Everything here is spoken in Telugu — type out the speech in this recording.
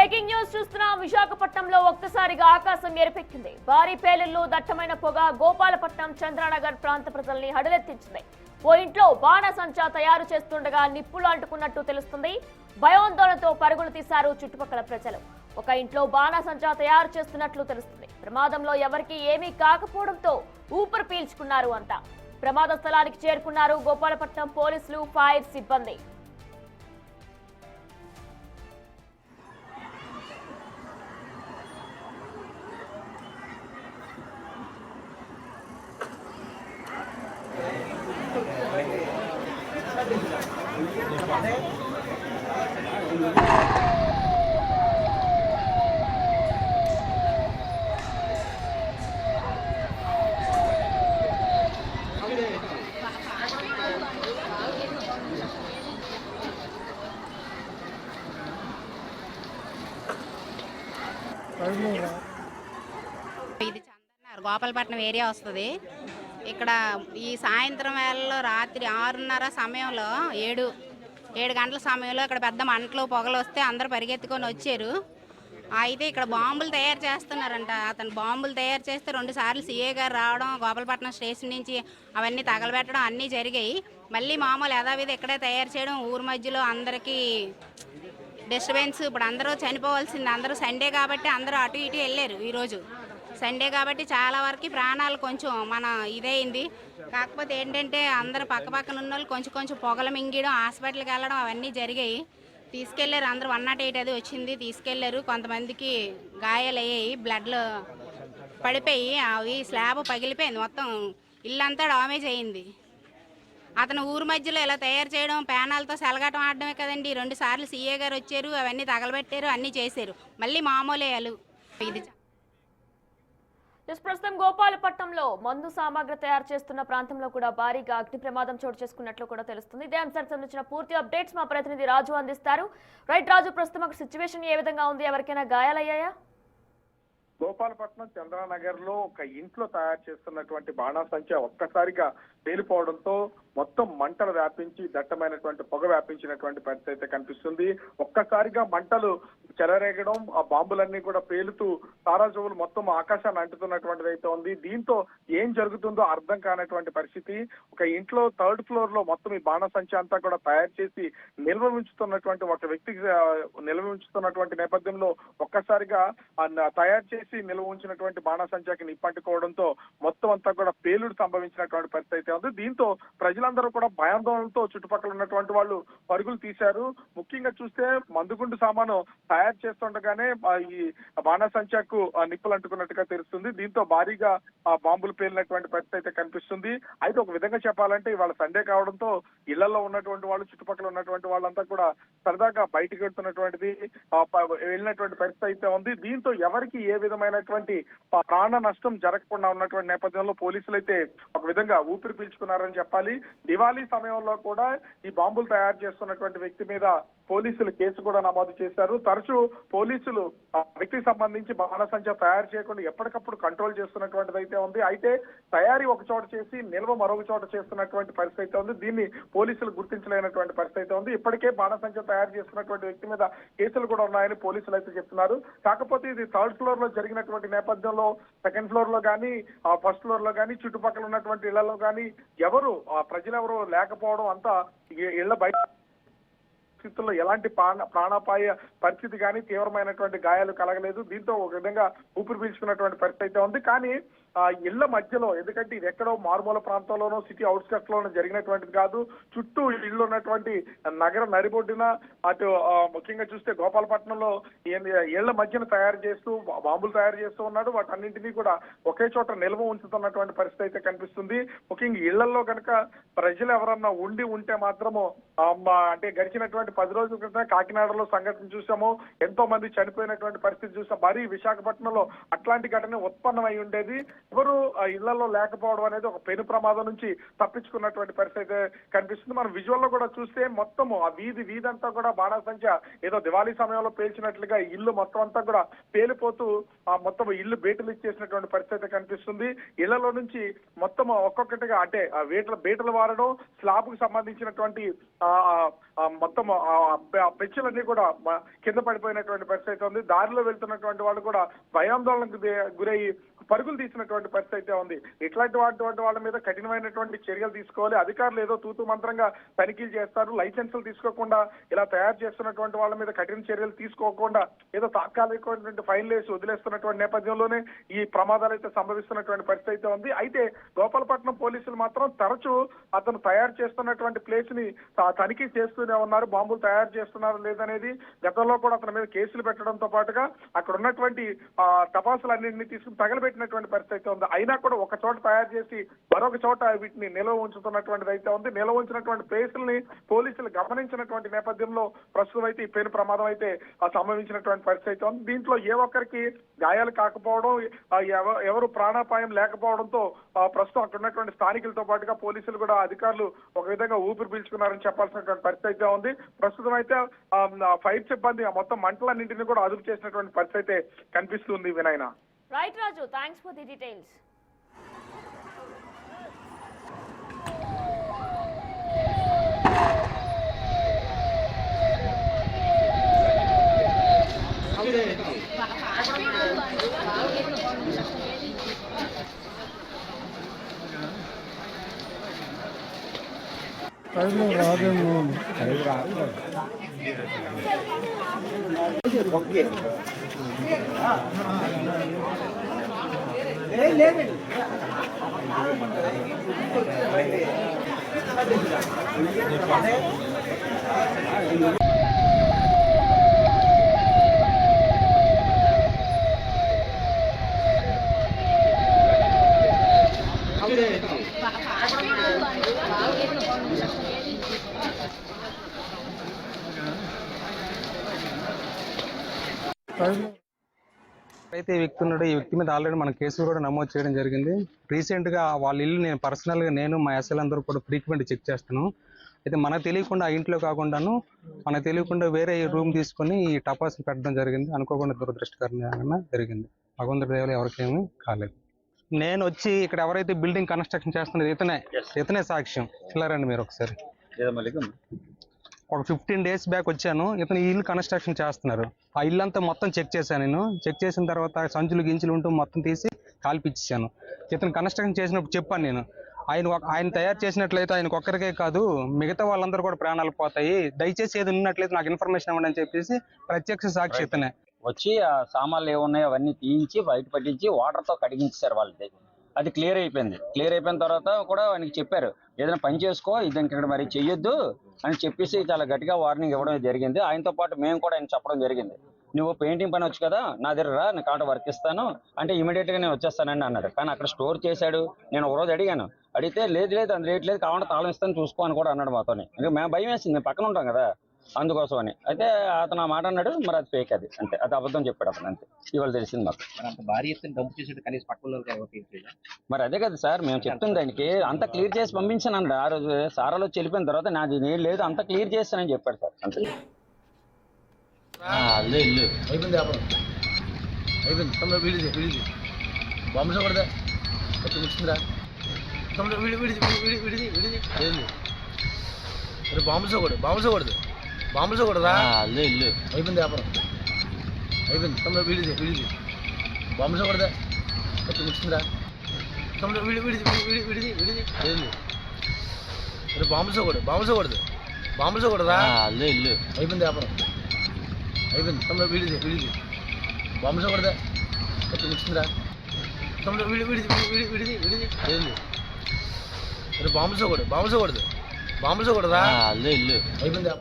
బ్రేకింగ్ న్యూస్ చూస్తున్నా. విశాఖపట్నంలో ఒక్కసారిగా ఆకాశం ఎరుపెక్కింది. భారీ పేలుళ్లు, దట్టమైన పొగ గోపాలపట్నం, చంద్రనగర్ ప్రాంత ప్రజల్ని హడలెత్తించింది. ఓ ఇంట్లో బాణసంచా తయారు చేస్తుండగా నిప్పులు అంటుకున్నట్టు తెలుస్తుంది. భయాందోళనతో పరుగులు తీశారు చుట్టుపక్కల ప్రజలు. ఒక ఇంట్లో బాణసంచా తయారు చేస్తున్నట్లు తెలుస్తుంది. ప్రమాదంలో ఎవరికీ ఏమీ కాకపోవడంతో ఊపిరి పీల్చుకున్నారు అంతా. ప్రమాద స్థలానికి చేరుకున్నారు గోపాలపట్నం పోలీసులు, ఫైర్ సిబ్బంది. ఇది చందనగర్ గోపాలపట్నం ఏరియా వస్తుంది. ఇక్కడ ఈ సాయంత్రం వేళలో రాత్రి 6:30 సమయంలో 7 గంటల సమయంలో ఇక్కడ పెద్ద మంటలు పొగలు వస్తే అందరూ పరిగెత్తుకొని వచ్చారు. అయితే ఇక్కడ బాంబులు తయారు చేస్తున్నారంట. అతను బాంబులు తయారు చేస్తే 2 సార్లు సీఏ గారు రావడం, గోపాలపట్నం స్టేషన్ నుంచి అవన్నీ తగలబెట్టడం అన్నీ జరిగాయి. మళ్ళీ మామూలు యథావిధి ఇక్కడే తయారు చేయడం, ఊరు మధ్యలో అందరికీ డిస్టర్బెన్స్. ఇప్పుడు అందరూ చనిపోవాల్సింది. అందరూ సండే కాబట్టి అందరూ అటు ఇటు వెళ్ళారు. ఈరోజు సండే కాబట్టి చాలా వరకు ప్రాణాలు కొంచెం మన ఇదైంది. కాకపోతే ఏంటంటే అందరూ పక్కన ఉన్న వాళ్ళు కొంచెం పొగలు మింగడం, హాస్పిటల్కి వెళ్ళడం అవన్నీ జరిగాయి. తీసుకెళ్లారు అందరూ. 108 అది వచ్చింది, తీసుకెళ్లారు. కొంతమందికి గాయాలు అయ్యాయి, బ్లడ్లు పడిపోయి అవి స్లాబ్ పగిలిపోయింది. మొత్తం ఇల్లంతా డామేజ్ అయ్యింది. అతను ఊరు మధ్యలో ఇలా తయారు చేయడం, ప్యానాలతో సెలగాటం ఆడడమే కదండి. 2 సార్లు సీఏ గారు వచ్చారు, అవన్నీ తగలబెట్టారు, అన్నీ చేశారు. మళ్ళీ మామూలే వాళ్ళు. ఇది ప్రస్తుతం గోపాలపట్నంలో మందు సామాగ్రి తయారు చేస్తున్న ప్రాంతంలో కూడా భారీగా అగ్ని ప్రమాదం చోటు చేసుకున్నట్లు కూడా తెలుస్తుంది. ఇదే అంశానికి సంబంధించిన పూర్తి అప్డేట్స్ మా ప్రతినిధి రాజు అందిస్తారు. రైట్ రాజు, ప్రస్తుతం అక్కడ సిచ్యువేషన్ ఏ విధంగా ఉంది? ఎవరికైనా గాయాలయ్యాయా? గోపాలపట్నం చంద్రనగర్ లో ఒక ఇంట్లో తయారు చేస్తున్నటువంటి బాణాసంచా ఒక్కసారిగా పేలిపోవడంతో మొత్తం మంటలు వ్యాపించి దట్టమైనటువంటి పొగ వ్యాపించినటువంటి పరిస్థితి అయితే కనిపిస్తుంది. ఒక్కసారిగా మంటలు చెలరేగడం, ఆ బాంబులన్నీ కూడా పేలుతూ తారాజువులు మొత్తం ఆకాశాన్ని అంటుతున్నటువంటిది అయితే ఉంది. దీంతో ఏం జరుగుతుందో అర్థం కానటువంటి పరిస్థితి. ఒక ఇంట్లో 3rd ఫ్లోర్ లో మొత్తం ఈ బాణాసంచా అంతా కూడా తయారు చేసి నిల్వ ఉంచుతున్నటువంటి ఒక వ్యక్తికి నిల్వ ఉంచుతున్నటువంటి నేపథ్యంలో ఒక్కసారిగా తయారు చేసి నిల్వ ఉంచినటువంటి బాణాసంచాకి నిప్పంటుకోవడంతో మొత్తం అంతా కూడా పేలుడు సంభవించినటువంటి పరిస్థితి అయితే ఉంది. దీంతో ప్రజలందరూ కూడా భయాందోళనతో చుట్టుపక్కల ఉన్నటువంటి వాళ్ళు పరుగులు తీశారు. ముఖ్యంగా చూస్తే మందుగుండు సామాను తయారు చేస్తుండగానే ఈ బాణాసంచాకు నిప్పులు అంటుకున్నట్టుగా తెలుస్తుంది. దీంతో భారీగా బాంబులు పేలినటువంటి పరిస్థితి అయితే కనిపిస్తుంది. అయితే ఒక విధంగా చెప్పాలంటే ఇవాళ సండే కావడంతో ఇళ్లలో ఉన్నటువంటి వాళ్ళు, చుట్టుపక్కల ఉన్నటువంటి వాళ్ళంతా కూడా సరదాగా బయటికి వెళ్తున్నటువంటిది వెళ్ళినటువంటి పరిస్థితి అయితే ఉంది. దీంతో ఎవరికి ఏ విధమైనటువంటి ప్రాణ నష్టం జరగకుండా ఉన్నటువంటి నేపథ్యంలో పోలీసులు అయితే ఒక విధంగా ఊపిరి పీల్చుకున్నారని చెప్పాలి. దివాళీ సమయంలో కూడా ఈ బాంబులు తయారు చేస్తున్నటువంటి వ్యక్తి మీద పోలీసులు కేసు కూడా నమోదు చేశారు. తరచూ పోలీసులు వ్యక్తికి సంబంధించి బాణసంచా తయారు చేయకుండా ఎప్పటికప్పుడు కంట్రోల్ చేస్తున్నటువంటిది అయితే ఉంది. అయితే తయారీ ఒక చోట చేసి నిల్వ మరొక చోట చేస్తున్నటువంటి పరిస్థితి అయితే ఉంది. దీన్ని పోలీసులు గుర్తించలేనటువంటి పరిస్థితి అయితే ఉంది. ఇప్పటికే బాణసంచా తయారు చేస్తున్నటువంటి వ్యక్తి మీద కేసులు కూడా ఉన్నాయని పోలీసులు అయితే చెప్తున్నారు. కాకపోతే ఇది 3rd ఫ్లోర్ లో జరిగినటువంటి నేపథ్యంలో 2nd ఫ్లోర్ లో కానీ 1st ఫ్లోర్ లో కానీ చుట్టుపక్కల ఉన్నటువంటి ఇళ్లలో కానీ ప్రజలెవరు లేకపోవడం, అంతా ఇళ్ల బయట స్థితుల్లో ఎలాంటి ప్రాణాపాయ పరిస్థితి కానీ తీవ్రమైనటువంటి గాయాలు కలగలేదు. దీంతో ఒక విధంగా ఊపిరి పీల్చుకున్నటువంటి పరిస్థితి అయితే ఉంది. కానీ ఇళ్ల మధ్యలో, ఎందుకంటే ఇది ఎక్కడో మారుమూల ప్రాంతంలోనో సిటీ అవుట్స్కట్స్ లోనో జరిగినటువంటిది కాదు. చుట్టూ ఇళ్లు ఉన్నటువంటి నగర నడిబొడ్డున అటు ముఖ్యంగా చూస్తే గోపాలపట్నంలో ఇళ్ల మధ్యన తయారు చేస్తూ బాంబులు తయారు చేస్తూ ఉన్నాడు. వాటన్నింటినీ కూడా ఒకే చోట నిల్వ ఉంచుతున్నటువంటి పరిస్థితి అయితే కనిపిస్తుంది. ముఖ్యంగా ఇళ్లలో కనుక ప్రజలు ఎవరన్నా ఉంటే మాత్రము అంటే గడిచినటువంటి 10 రోజుల క్రితం కాకినాడలో సంఘటన చూసాము. ఎంతో మంది చనిపోయినటువంటి పరిస్థితి చూసాం. మరీ విశాఖపట్నంలో అట్లాంటి ఘటన ఉత్పన్నమై ఉండేది. ఎవరు ఇళ్లలో లేకపోవడం అనేది ఒక పెను ప్రమాదం నుంచి తప్పించుకున్నటువంటి పరిస్థితి అయితే కనిపిస్తుంది. మనం విజువల్ లో కూడా చూస్తే మొత్తం ఆ వీధి అంతా కూడా బాణాసంచ ఏదో దివాళీ సమయంలో పేల్చినట్లుగా ఇల్లు మొత్తం అంతా కూడా పేలిపోతూ మొత్తం ఇల్లు బీటలు ఇచ్చేసినటువంటి పరిస్థితి కనిపిస్తుంది. ఇళ్లలో నుంచి మొత్తం ఒక్కొక్కటిగా అంటే బీటలు వారడం, స్లాబ్ కు సంబంధించినటువంటి మొత్తం పెచ్చులన్నీ కూడా కింద పడిపోయినటువంటి పరిస్థితి ఉంది. దారిలో వెళ్తున్నటువంటి వాళ్ళు కూడా భయాందోళనకు గురయ్యి పరుగులు తీసినటువంటి పరిస్థితి అయితే ఉంది. ఇట్లాంటి వాళ్ళ మీద కఠినమైనటువంటి చర్యలు తీసుకోవాలి. అధికారులు ఏదో తూతు మంత్రంగా తనిఖీలు చేస్తారు, లైసెన్సులు తీసుకోకుండా ఇలా తయారు చేస్తున్నటువంటి వాళ్ళ మీద కఠిన చర్యలు తీసుకోకుండా ఏదో తాత్కాలికమైనటువంటి ఫైన్లు వేసి వదిలేస్తున్నటువంటి నేపథ్యంలోనే ఈ ప్రమాదాలు అయితే సంభవిస్తున్నటువంటి పరిస్థితి అయితే ఉంది. అయితే గోపాలపట్నం పోలీసులు మాత్రం తరచూ అతను తయారు చేస్తున్నటువంటి ప్లేస్ ని తనిఖీ చేస్తూనే ఉన్నారు. బాంబులు తయారు చేస్తున్నారు లేదనేది గతంలో కూడా అతని మీద కేసులు పెట్టడంతో పాటుగా అక్కడ ఉన్నటువంటి టపాసులన్నింటినీ తీసుకుని తగలబెట్టినటువంటి పరిస్థితి ఉంది. అయినా కూడా ఒక చోట తయారు చేసి మరొక చోట వీటిని నిల్వ ఉంచుతున్నటువంటిది అయితే ఉంది. నిల్వ ఉంచినటువంటి ప్లేసుల్ని పోలీసులు గమనించినటువంటి నేపథ్యంలో ప్రస్తుతం అయితే ఈ పేరు ప్రమాదం అయితే సంభవించినటువంటి పరిస్థితి అయితే ఉంది. దీంట్లో ఏ ఒక్కరికి గాయాలు కాకపోవడం, ఎవరు ప్రాణాపాయం లేకపోవడంతో ప్రస్తుతం అక్కడ ఉన్నటువంటి స్థానికులతో పాటుగా పోలీసులు కూడా అధికారులు ఒక విధంగా ఊపిరి పీల్చుకున్నారని చెప్పాల్సినటువంటి పరిస్థితి అయితే ఉంది. ప్రస్తుతం అయితే ఫైర్ సిబ్బంది మొత్తం మంటలన్నింటినీ కూడా అదుపు చేసినటువంటి పరిస్థితి అయితే కనిపిస్తుంది. వినయన. Right Raju, thanks for the details. అయితే ఈ వ్యక్తి ఉన్నాడు, ఈ వ్యక్తి మీద ఆల్రెడీ మన కేసులు కూడా నమోదు చేయడం జరిగింది. రీసెంట్ గా వాళ్ళ ఇల్లు నేను పర్సనల్ గా మా ఎస్ఎల్ అందరూ కూడా ఫ్రీక్వెంట్ చెక్ చేస్తాను. అయితే మనకు తెలియకుండా ఆ ఇంట్లో కాకుండాను మనకు తెలియకుండా వేరే రూమ్ తీసుకొని ఈ టపాసులు పెట్టడం జరిగింది. అనుకోకుండా దురదృష్టకరంగా జరిగింది. భగవంతుడి దయ వల్ల ఎవరికేమీ కాలేదు. నేను వచ్చి ఇక్కడ ఎవరైతే బిల్డింగ్ కన్స్ట్రక్షన్ చేస్తున్నది ఇతనే సాక్ష్యం. చిల్లరండి మీరు ఒకసారి. ఒక 15 days బ్యాక్ వచ్చాను. ఇతను ఈ ఇల్లు కన్స్ట్రక్షన్ చేస్తున్నారు. ఆ ఇల్లు అంతా మొత్తం చెక్ చేశాను. నేను చెక్ చేసిన తర్వాత సంచులు గించులు ఉంటూ మొత్తం తీసి కాల్పిచ్చాను. ఇతను కన్స్ట్రక్షన్ చేసినప్పుడు చెప్పాను నేను, ఆయన తయారు చేసినట్లయితే ఆయనకు ఒక్కరికే కాదు మిగతా వాళ్ళందరూ కూడా ప్రాణాలు పోతాయి, దయచేసి ఏది ఉన్నట్లయితే నాకు ఇన్ఫర్మేషన్ ఇవ్వండి అని చెప్పేసి ప్రత్యక్ష సాక్షి ఇతనే వచ్చి ఆ సామాన్లు ఏమున్నాయో అవన్నీ తీయించి బయట పట్టించి వాటర్తో కడిగించారు వాళ్ళది. అది క్లియర్ అయిపోయింది. క్లియర్ అయిపోయిన తర్వాత కూడా ఆయనకి చెప్పారు, ఏదైనా పని చేసుకో, ఇది ఇక్కడ మరి చెయ్యొద్దు అని చెప్పేసి చాలా గట్టిగా వార్నింగ్ ఇవ్వడం జరిగింది. ఆయనతో పాటు మేము కూడా ఆయన చెప్పడం జరిగింది, నువ్వు పెయింటింగ్ పని వచ్చు కదా, నా దగ్గర రా, నేను కాట వర్క్ ఇస్తాను అంటే ఇమీడియట్ గా నేను వచ్చేస్తానండి అన్నాడు. కానీ అక్కడ స్టోర్ చేశాడు. నేను ఒక రోజు అడిగాను, అడిగితే లేదు అంత రేట్ లేదు, కావాలంటే తాళం ఇస్తాను చూసుకో అని కూడా అన్నాడు మాతోని. ఇంకా మేము భయం వేసింది, మేము పక్కన ఉంటాం కదా అందుకోసం అని. అయితే అతను ఆ మాట అన్నాడు, మరి అది ఫేక్, అది అంటే అది అబద్ధం చెప్పాడు అతను, అంతే. ఇవాళ తెలిసింది మాకు. మరి అదే కదా సార్ మేము చెప్తుంది, ఆయనకి అంతా క్లియర్ చేసి పంపించానండి. ఆ రోజు సారాలో వెళ్ళిపోయిన తర్వాత నాది నేను లేదు, అంతా క్లియర్ చేస్తానని చెప్పాడు సార్, అంతే. ఇల్లు అయిపోయింది, వ్యాపారం అయిపోయింది. తమ్ముడు వీడిది బాంబు కొడదా ముచ్చిందిరా తమ్ముడు, విడిది ఏంది బాంబు కొడదా ఇల్లు అయిపోయింది, వ్యాపారం అయిపోయింది. తమ్ముడు వీడిది బాంబు కొడదా ముచ్చిందిరా తమ్ముడు, విడిది ఏంది బాంబు కొడదా ఇల్లు అయిపోయింది, వ్యాపారం అయిపోయింది. తమ్ముడు వీడిది బాంబు కొడదా ముచ్చిందిరా తమ్ముడు, విడిది ఏంది బాంబు కొడదా ఇల్లు అయిపోయింది.